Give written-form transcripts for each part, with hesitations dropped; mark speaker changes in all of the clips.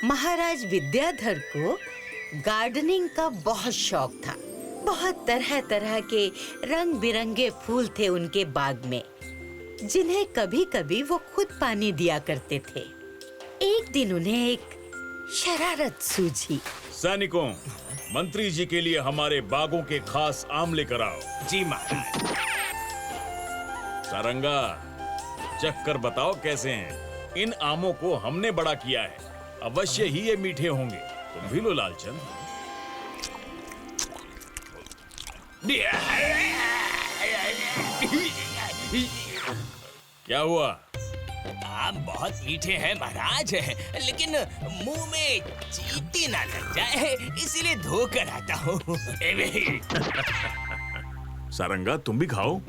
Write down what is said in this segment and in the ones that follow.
Speaker 1: महाराज विद्याधर को गार्डनिंग का बहुत शौक था। बहुत तरह तरह के रंग बिरंगे फूल थे उनके बाग में, जिन्हें कभी-कभी वो खुद पानी दिया करते थे। एक दिन उन्हें एक शरारत सूझी।
Speaker 2: सैनिकों, मंत्री जी के लिए हमारे बागों के खास आम लेकर आओ।
Speaker 3: जी महाराज।
Speaker 2: सारंगा, चख कर बताओ कैसे हैं। इन आमों को हमने बड़ा किया है, अवश्य ही ये मीठे होंगे। तुम भी लो लालचंद। क्या हुआ?
Speaker 3: आम बहुत मीठे हैं महाराज, लेकिन मुंह में चींटी ना लग जाए, इसीलिए धोकर आता हूँ।
Speaker 2: सारंगा, तुम भी खाओ।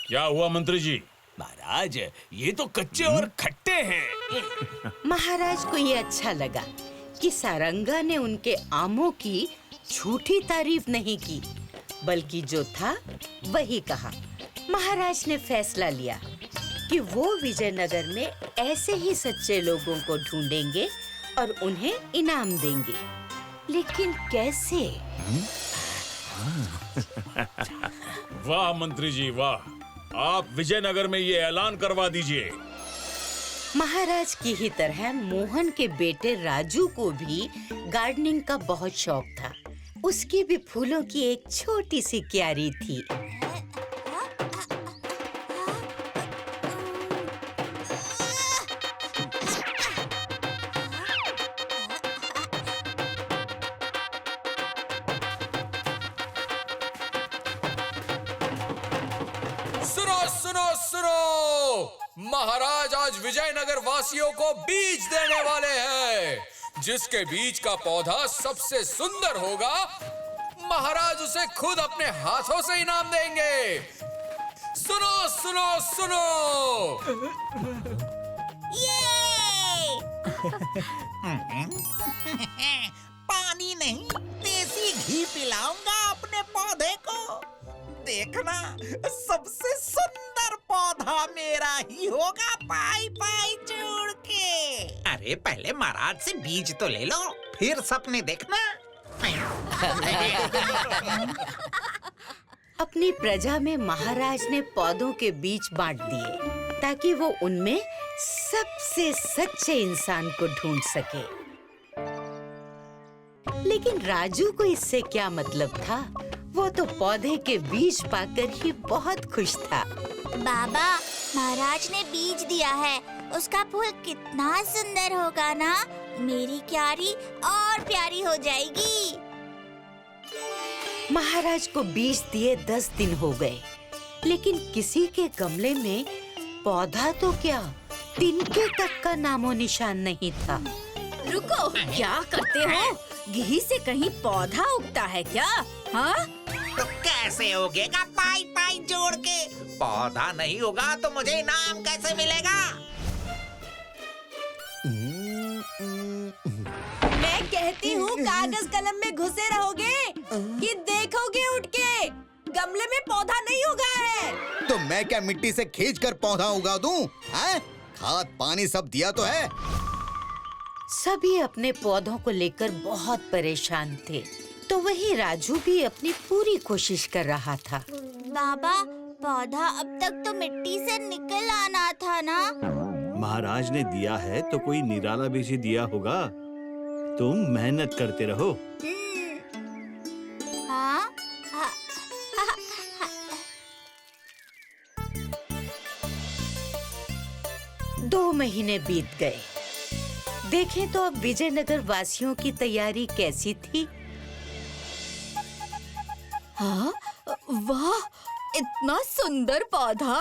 Speaker 2: क्या हुआ मंत्री जी?
Speaker 3: महाराज, ये तो कच्चे और खट्टे हैं।
Speaker 1: महाराज को ये अच्छा लगा कि सारंगा ने उनके आमों की झूठी तारीफ नहीं की, बल्कि जो था वही कहा। महाराज ने फैसला लिया कि वो विजयनगर में ऐसे ही सच्चे लोगों को ढूंढेंगे और उन्हें इनाम देंगे। लेकिन कैसे?
Speaker 2: वाह मंत्री जी वाह, आप विजयनगर में ये ऐलान करवा दीजिए।
Speaker 1: महाराज की ही तरह मोहन के बेटे राजू को भी गार्डनिंग का बहुत शौक था। उसकी भी फूलों की एक छोटी सी क्यारी थी।
Speaker 4: सुनो सुनो सुनो, महाराज आज विजयनगर वासियों को बीज देने वाले हैं। जिसके बीज का पौधा सबसे सुंदर होगा, महाराज उसे खुद अपने हाथों से इनाम देंगे। सुनो सुनो सुनो।
Speaker 5: पानी नहीं, देसी घी पिलाऊंगा अपने पौधे को। देखना, सबसे सुंदर पौधा मेरा ही होगा, पाई पाई जोड़ के। अरे पहले महाराज से बीज तो ले लो, फिर सपने देखना।
Speaker 1: अपनी प्रजा में महाराज ने पौधों के बीज बांट दिए ताकि वो उनमें सबसे सच्चे इंसान को ढूंढ सके। लेकिन राजू को इससे क्या मतलब था? वो तो पौधे के बीज पाकर ही बहुत खुश था।
Speaker 6: बाबा, महाराज ने बीज दिया है, उसका फूल कितना सुंदर होगा ना। मेरी क्यारी और प्यारी हो जाएगी।
Speaker 1: महाराज को बीज दिए 10 दिन हो गए, लेकिन किसी के गमले में पौधा तो क्या, तिनके तक का नामो निशान नहीं था।
Speaker 7: रुको, क्या करते हो? घी से कहीं पौधा उगता है क्या? हाँ?
Speaker 5: तो कैसे उगेगा पाई पाई जोड़ के? पौधा नहीं होगा तो मुझे इनाम कैसे मिलेगा?
Speaker 7: मैं कहती हूँ कागज कलम में घुसे रहोगे कि देखोगे उठ के गमले में पौधा नहीं उगा है।
Speaker 8: तो मैं क्या मिट्टी से खींचकर पौधा उगा दूं? हैं? खाद पानी सब दिया तो है।
Speaker 1: सभी अपने पौधों को लेकर बहुत परेशान थे, तो वही राजू भी अपनी पूरी कोशिश कर रहा था।
Speaker 6: बाबा, पौधा अब तक तो मिट्टी से निकल आना था ना।
Speaker 9: महाराज ने दिया है तो कोई निराला बीज ही दिया होगा। तुम मेहनत करते रहो।
Speaker 6: हाँ?
Speaker 1: 2 महीने बीत गए। देखें तो अब विजयनगर वासियों की तैयारी कैसी थी।
Speaker 7: हाँ? वाह, इतना सुंदर पौधा।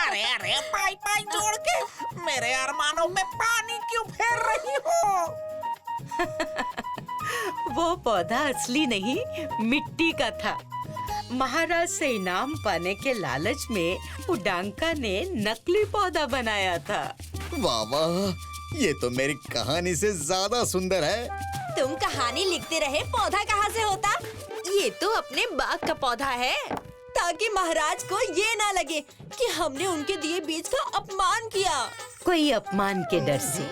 Speaker 5: अरे अरे पाई पाई जोड़ के मेरे अरमानों में पानी क्यों फेर रही हो?
Speaker 1: वो पौधा असली नहीं, मिट्टी का था। महाराज से इनाम पाने के लालच में उडांका ने नकली पौधा बनाया था।
Speaker 8: वाह वाह, ये तो मेरी कहानी से ज्यादा सुंदर है।
Speaker 7: तुम कहानी लिखते रहे, पौधा कहाँ से होता? ये तो अपने बाग का पौधा है। ताकि महाराज को ये ना लगे कि हमने उनके दिए बीज का अपमान किया।
Speaker 1: कोई अपमान के डर से,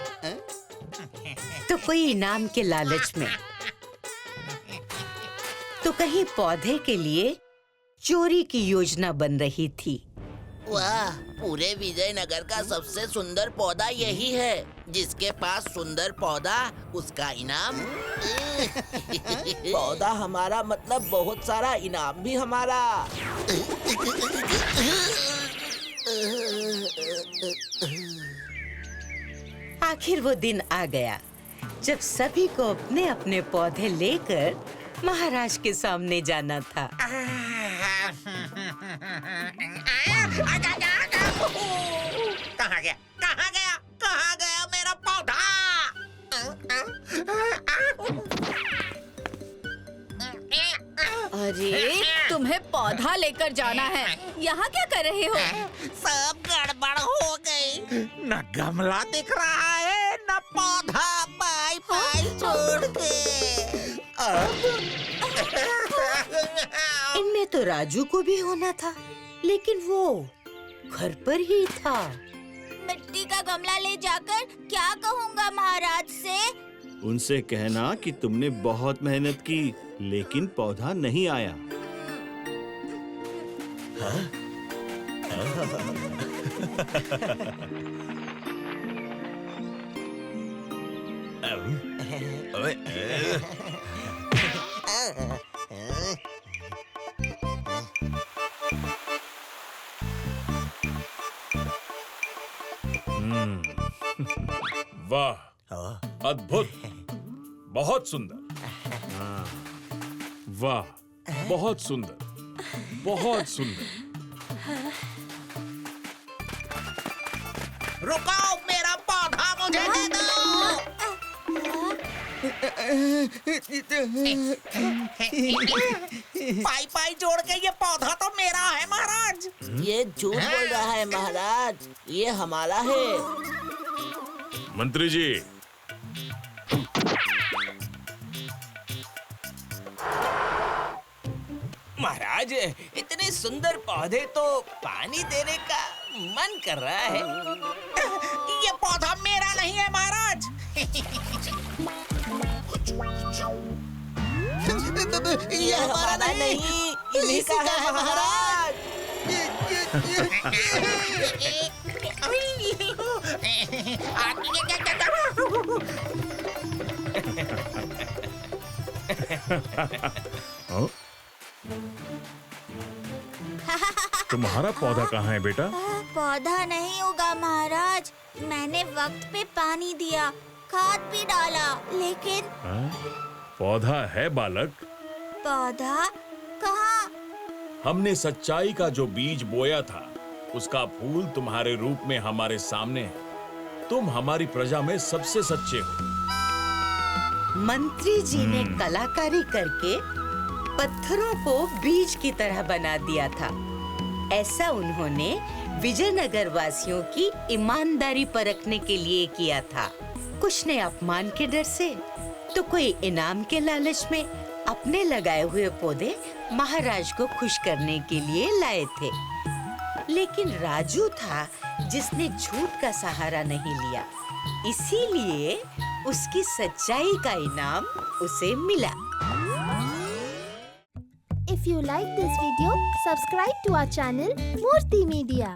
Speaker 1: तो कोई इनाम के लालच में, तो कहीं पौधे के लिए चोरी की योजना बन रही थी।
Speaker 10: वाह, पूरे विजयनगर का सबसे सुंदर पौधा यही है। जिसके पास सुंदर पौधा, उसका इनाम।
Speaker 5: पौधा हमारा मतलब बहुत सारा इनाम भी हमारा।
Speaker 1: आखिर वो दिन आ गया जब सभी को अपने अपने पौधे लेकर महाराज के सामने जाना था।
Speaker 5: कहाँ गया? कहाँ गया? कहाँ गया मेरा पौधा?
Speaker 7: अरे तुम्हें पौधा लेकर जाना है, यहाँ क्या कर रहे हो?
Speaker 5: सब गड़बड़ हो गई। न गमला दिख रहा है, न पौधा। पाई पाई छोड़ के
Speaker 1: इनमें तो राजू को भी होना था, लेकिन वो घर पर ही था।
Speaker 6: मिट्टी का गमला ले जाकर क्या कहूँगा महाराज से?
Speaker 9: उनसे कहना कि तुमने बहुत मेहनत की, लेकिन पौधा नहीं आया।
Speaker 2: वाह, अद्भुत, बहुत सुंदर। वाह, बहुत सुंदर, बहुत सुंदर।
Speaker 5: रुको, मेरा पौधा मुझे दे दो। पाई पाई जोड़ के ये पौधा तो मेरा है महाराज।
Speaker 10: ये झूठ बोल रहा है महाराज, ये हमारा है।
Speaker 2: मंत्री जी,
Speaker 3: महाराज, इतने सुंदर पौधे तो पानी देने का मन कर रहा है।
Speaker 5: ये पौधा मेरा नहीं है महाराज।
Speaker 10: ये हमारा नहीं, इन्हीं का है महाराज।
Speaker 2: तुम्हारा पौधा कहाँ है बेटा?
Speaker 6: पौधा नहीं होगा महाराज। मैंने वक्त पे पानी दिया, खाद भी डाला, लेकिन
Speaker 2: पौधा है बालक।
Speaker 6: पौधा कहाँ?
Speaker 2: हमने सच्चाई का जो बीज बोया था, उसका फूल तुम्हारे रूप में हमारे सामने है। तुम हमारी प्रजा में सबसे सच्चे हो।
Speaker 1: मंत्री जी ने कलाकारी करके पत्थरों को बीज की तरह बना दिया था। ऐसा उन्होंने विजयनगर वासियों की ईमानदारी परखने के लिए किया था। कुछ ने अपमान के डर से, तो कोई इनाम के लालच में अपने लगाए हुए पौधे महाराज को खुश करने के लिए लाए थे। लेकिन राजू था जिसने झूठ का सहारा नहीं लिया, इसीलिए उसकी सच्चाई का इनाम उसे मिला।
Speaker 11: If you like this video, subscribe to our channel Murthy Media.